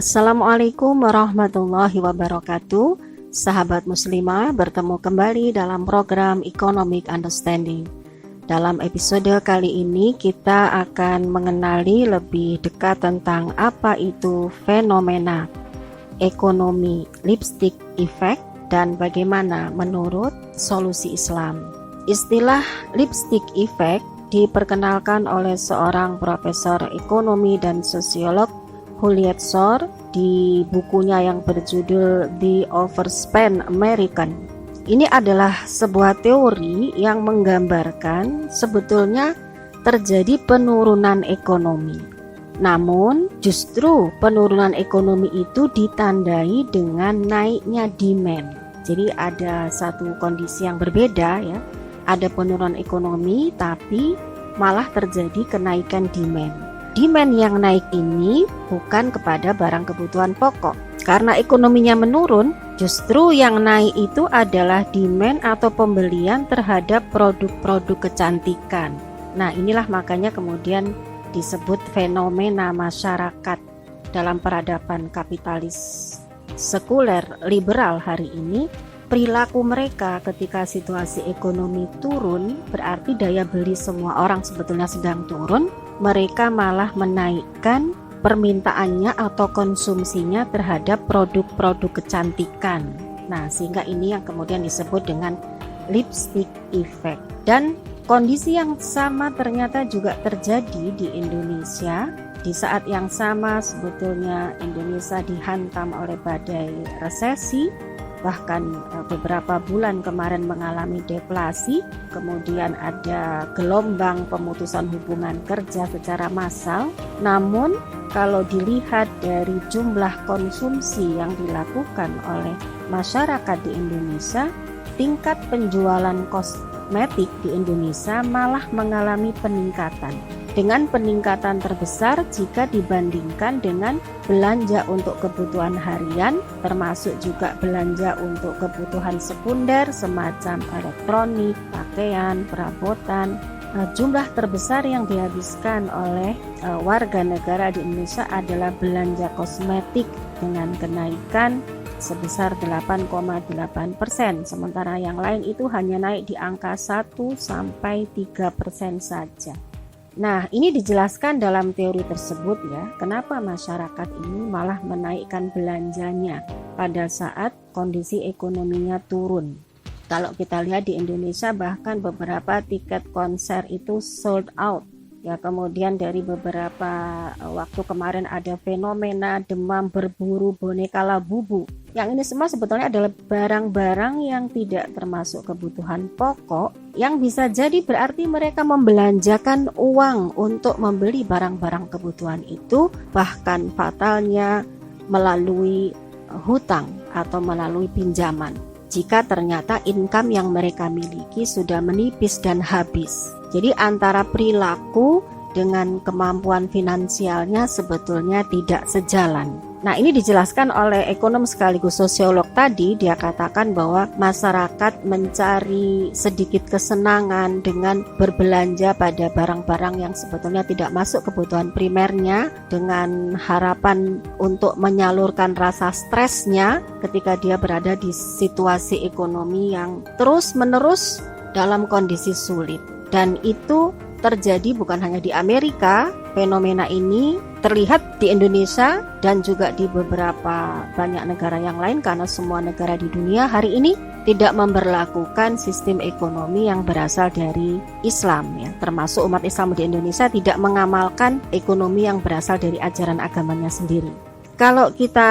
Assalamualaikum warahmatullahi wabarakatuh. Sahabat muslimah, bertemu kembali dalam program Economic Understanding. Dalam episode kali ini kita akan mengenali lebih dekat tentang apa itu fenomena ekonomi lipstick effect dan bagaimana menurut solusi Islam. Istilah lipstick effect diperkenalkan oleh seorang profesor ekonomi dan sosiolog Juliet Shore di bukunya yang berjudul The Overspent American. Ini adalah sebuah teori yang menggambarkan sebetulnya terjadi penurunan ekonomi. Namun justru penurunan ekonomi itu ditandai dengan naiknya demand. Jadi ada satu kondisi yang berbeda ya. Ada penurunan ekonomi tapi malah terjadi kenaikan demand. Demand yang naik ini bukan kepada barang kebutuhan pokok. Karena ekonominya menurun, justru yang naik itu adalah demand atau pembelian terhadap produk-produk kecantikan. Nah, inilah makanya kemudian disebut fenomena masyarakat dalam peradaban kapitalis sekuler liberal hari ini. Perilaku mereka ketika situasi ekonomi turun berarti daya beli semua orang sebetulnya sedang turun. Mereka malah menaikkan permintaannya atau konsumsinya terhadap produk-produk kecantikan. Nah, sehingga ini yang kemudian disebut dengan lipstick effect. Dan kondisi yang sama ternyata juga terjadi di Indonesia. Di saat yang sama sebetulnya Indonesia dihantam oleh badai resesi. Bahkan beberapa bulan kemarin mengalami deflasi, kemudian ada gelombang pemutusan hubungan kerja secara massal. Namun kalau dilihat dari jumlah konsumsi yang dilakukan oleh masyarakat di Indonesia, tingkat penjualan kosmetik di Indonesia malah mengalami peningkatan. Dengan peningkatan terbesar jika dibandingkan dengan belanja untuk kebutuhan harian, termasuk juga belanja untuk kebutuhan sekunder semacam elektronik, pakaian, perabotan. Jumlah terbesar yang dihabiskan oleh warga negara di Indonesia adalah belanja kosmetik dengan kenaikan sebesar 8,8%, sementara yang lain itu hanya naik di angka 1-3% saja. Nah, ini dijelaskan dalam teori tersebut ya, kenapa masyarakat ini malah menaikkan belanjanya pada saat kondisi ekonominya turun. Kalau kita lihat di Indonesia bahkan beberapa tiket konser itu sold out. Ya, kemudian dari beberapa waktu kemarin ada fenomena demam berburu boneka Labubu. Yang ini semua sebetulnya adalah barang-barang yang tidak termasuk kebutuhan pokok, yang bisa jadi berarti mereka membelanjakan uang untuk membeli barang-barang kebutuhan itu, bahkan fatalnya melalui hutang atau melalui pinjaman. Jika ternyata income yang mereka miliki sudah menipis dan habis. Jadi antara perilaku dengan kemampuan finansialnya sebetulnya tidak sejalan. Nah, ini dijelaskan oleh ekonom sekaligus sosiolog tadi. Dia katakan bahwa masyarakat mencari sedikit kesenangan dengan berbelanja pada barang-barang yang sebetulnya tidak masuk kebutuhan primernya, dengan harapan untuk menyalurkan rasa stresnya ketika dia berada di situasi ekonomi yang terus-menerus dalam kondisi sulit. Dan itu terjadi bukan hanya di Amerika, fenomena ini terlihat di Indonesia dan juga di beberapa banyak negara yang lain, karena semua negara di dunia hari ini tidak memberlakukan sistem ekonomi yang berasal dari Islam ya, termasuk umat Islam di Indonesia tidak mengamalkan ekonomi yang berasal dari ajaran agamanya sendiri. Kalau kita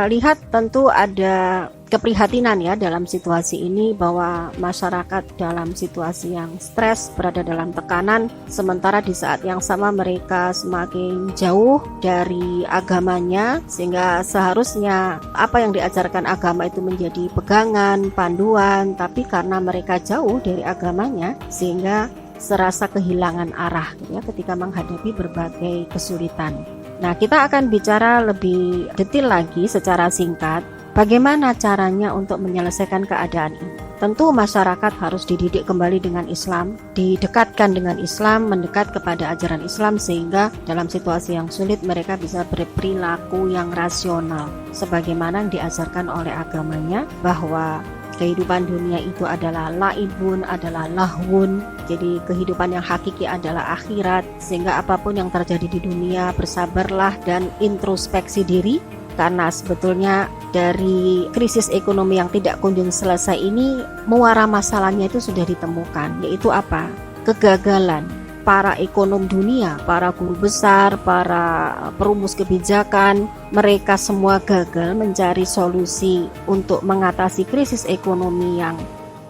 lihat tentu ada keprihatinan ya dalam situasi ini, bahwa masyarakat dalam situasi yang stres, berada dalam tekanan, sementara di saat yang sama mereka semakin jauh dari agamanya, sehingga seharusnya apa yang diajarkan agama itu menjadi pegangan, panduan, tapi karena mereka jauh dari agamanya sehingga serasa kehilangan arah gitu ya, ketika menghadapi berbagai kesulitan. Nah, kita akan bicara lebih detail lagi secara singkat bagaimana caranya untuk menyelesaikan keadaan ini. tentu masyarakat harus dididik kembali dengan Islam, didekatkan dengan Islam, mendekat kepada ajaran Islam, sehingga dalam situasi yang sulit mereka bisa berperilaku yang rasional sebagaimana yang diajarkan oleh agamanya, bahwa kehidupan dunia itu adalah laibun, adalah lahwun. Jadi kehidupan yang hakiki adalah akhirat, sehingga apapun yang terjadi di dunia bersabarlah dan introspeksi diri. Karena sebetulnya dari krisis ekonomi yang tidak kunjung selesai ini, muara masalahnya itu sudah ditemukan, yaitu apa? Kegagalan para ekonom dunia, para guru besar, para perumus kebijakan, mereka semua gagal mencari solusi untuk mengatasi krisis ekonomi yang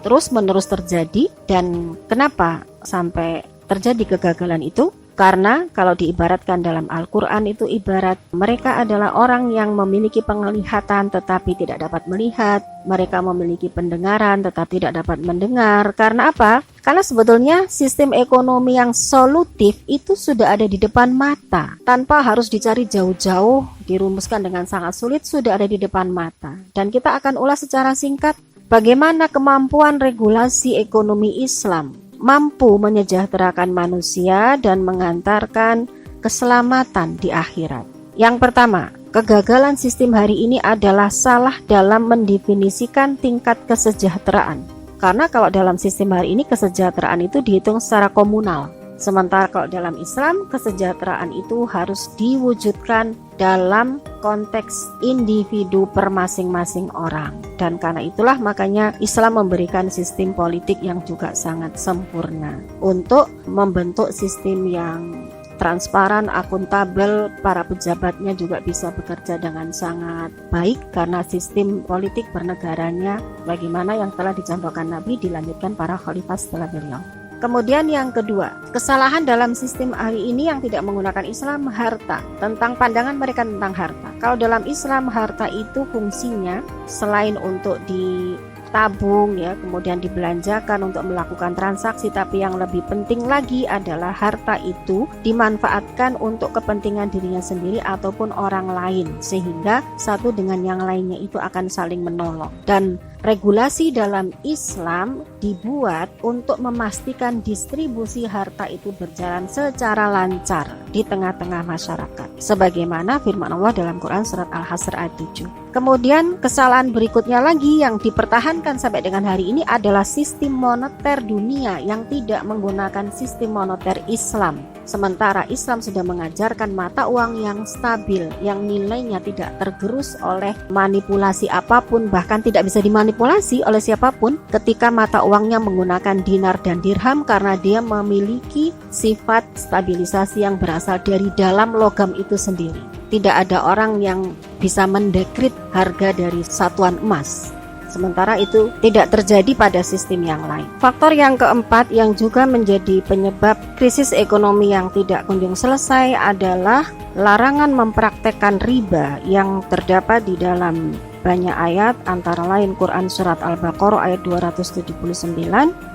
terus-menerus terjadi. Dan kenapa sampai terjadi kegagalan itu? Karena kalau diibaratkan dalam Al-Quran itu ibarat mereka adalah orang yang memiliki penglihatan tetapi tidak dapat melihat. Mereka memiliki pendengaran tetapi tidak dapat mendengar. Karena apa? Karena sebetulnya sistem ekonomi yang solutif itu sudah ada di depan mata. Tanpa harus dicari jauh-jauh, dirumuskan dengan sangat sulit, sudah ada di depan mata. Dan kita akan ulas secara singkat bagaimana kemampuan regulasi ekonomi Islam mampu menyejahterakan manusia dan mengantarkan keselamatan di akhirat. Yang pertama, kegagalan sistem hari ini adalah salah dalam mendefinisikan tingkat kesejahteraan. Karena kalau dalam sistem hari ini kesejahteraan itu dihitung secara komunal. Sementara kalau dalam Islam, kesejahteraan itu harus diwujudkan dalam konteks individu per masing-masing orang. Dan karena itulah makanya Islam memberikan sistem politik yang juga sangat sempurna untuk membentuk sistem yang transparan, akuntabel, para pejabatnya juga bisa bekerja dengan sangat baik karena sistem politik bernegaranya bagaimana yang telah dicontohkan Nabi dilanjutkan para khalifah setelah beliau. Kemudian yang kedua, kesalahan dalam sistem hari ini yang tidak menggunakan Islam, harta. Tentang pandangan mereka tentang harta. Kalau dalam Islam, harta itu fungsinya selain untuk ditabung ya, kemudian dibelanjakan untuk melakukan transaksi, tapi yang lebih penting lagi adalah harta itu dimanfaatkan untuk kepentingan dirinya sendiri ataupun orang lain, sehingga satu dengan yang lainnya itu akan saling menolong. Dan regulasi dalam Islam dibuat untuk memastikan distribusi harta itu berjalan secara lancar di tengah-tengah masyarakat. Sebagaimana firman Allah dalam Quran surat Al-Hasr ayat 7. Kemudian kesalahan berikutnya lagi yang dipertahankan sampai dengan hari ini adalah sistem moneter dunia yang tidak menggunakan sistem moneter Islam. Sementara Islam sudah mengajarkan mata uang yang stabil, yang nilainya tidak tergerus oleh manipulasi apapun, bahkan tidak bisa dimanipulasi oleh siapapun ketika mata uangnya menggunakan dinar dan dirham, karena dia memiliki sifat stabilisasi yang berasal dari dalam logam itu sendiri. Tidak ada orang yang bisa mendekrit harga dari satuan emas. Sementara itu tidak terjadi pada sistem yang lain. Faktor yang keempat yang juga menjadi penyebab krisis ekonomi yang tidak kunjung selesai adalah larangan mempraktekkan riba yang terdapat di dalam banyak ayat, antara lain Quran surat Al-Baqarah ayat 279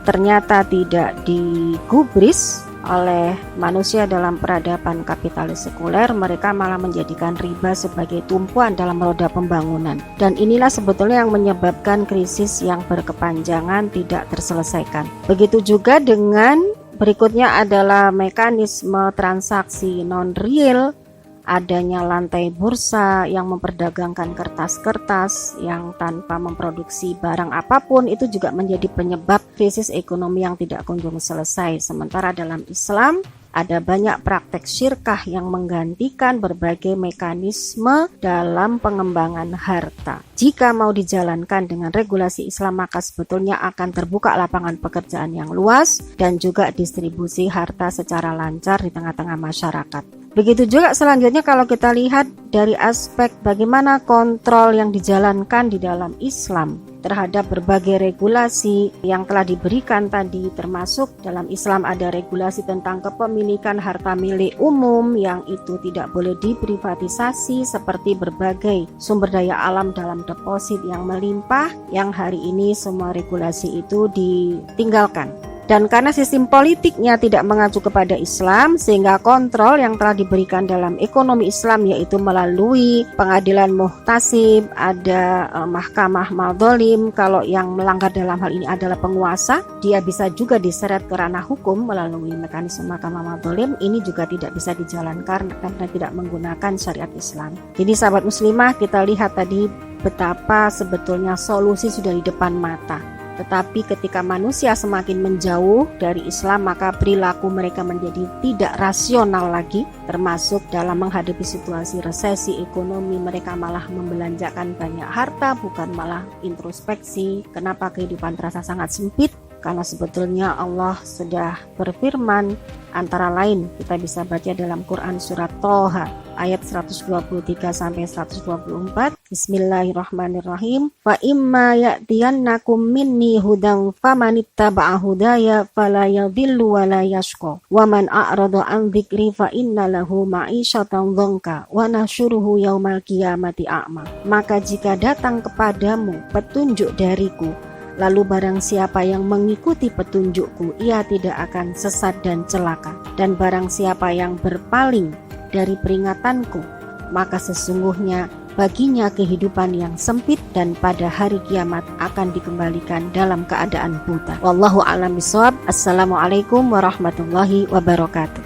ternyata tidak digubris oleh manusia dalam peradaban kapitalis sekuler. Mereka malah menjadikan riba sebagai tumpuan dalam roda pembangunan, dan inilah sebetulnya yang menyebabkan krisis yang berkepanjangan tidak terselesaikan. Begitu juga dengan berikutnya adalah mekanisme transaksi non-real, adanya lantai bursa yang memperdagangkan kertas-kertas yang tanpa memproduksi barang apapun, itu juga menjadi penyebab krisis ekonomi yang tidak kunjung selesai. Sementara dalam Islam ada banyak praktek syirkah yang menggantikan berbagai mekanisme dalam pengembangan harta. Jika mau dijalankan dengan regulasi Islam, maka sebetulnya akan terbuka lapangan pekerjaan yang luas dan juga distribusi harta secara lancar di tengah-tengah masyarakat. Begitu juga selanjutnya kalau kita lihat dari aspek bagaimana kontrol yang dijalankan di dalam Islam terhadap berbagai regulasi yang telah diberikan tadi, termasuk dalam Islam ada regulasi tentang kepemilikan harta milik umum yang itu tidak boleh diprivatisasi, seperti berbagai sumber daya alam dalam deposit yang melimpah, yang hari ini semua regulasi itu ditinggalkan. Dan karena sistem politiknya tidak mengacu kepada Islam, sehingga kontrol yang telah diberikan dalam ekonomi Islam yaitu melalui pengadilan muhtasib, ada mahkamah madzalim. Kalau yang melanggar dalam hal ini adalah penguasa, dia bisa juga diseret ke ranah hukum melalui mekanisme mahkamah madzalim. Ini juga tidak bisa dijalankan karena tidak menggunakan syariat Islam. Jadi sahabat muslimah, kita lihat tadi betapa sebetulnya solusi sudah di depan mata. Tetapi ketika manusia semakin menjauh dari Islam, maka perilaku mereka menjadi tidak rasional lagi, termasuk dalam menghadapi situasi resesi ekonomi. Mereka malah membelanjakan banyak harta, bukan malah introspeksi. Kenapa kehidupan terasa sangat sempit? Karena sebetulnya Allah sudah berfirman, antara lain kita bisa baca dalam Quran surat Toha ayat 123 sampai 124. Bismillahirrahmanirrahim. Fa imma ya'tiyannakum minni hudan famanittaba'a hudaya fala yadhillu wa la yashqa. Wa man a'rada an dzikri fa inna lahu ma'isyatan dhanka wa nahsyuruhu yaumal qiyamati a'ma. Maka jika datang kepadamu petunjuk dariku, lalu barang siapa yang mengikuti petunjukku, ia tidak akan sesat dan celaka. Dan barang siapa yang berpaling dari peringatanku, maka sesungguhnya baginya kehidupan yang sempit dan pada hari kiamat akan dikembalikan dalam keadaan buta. Wallahu a'lam bishawab. Assalamualaikum warahmatullahi wabarakatuh.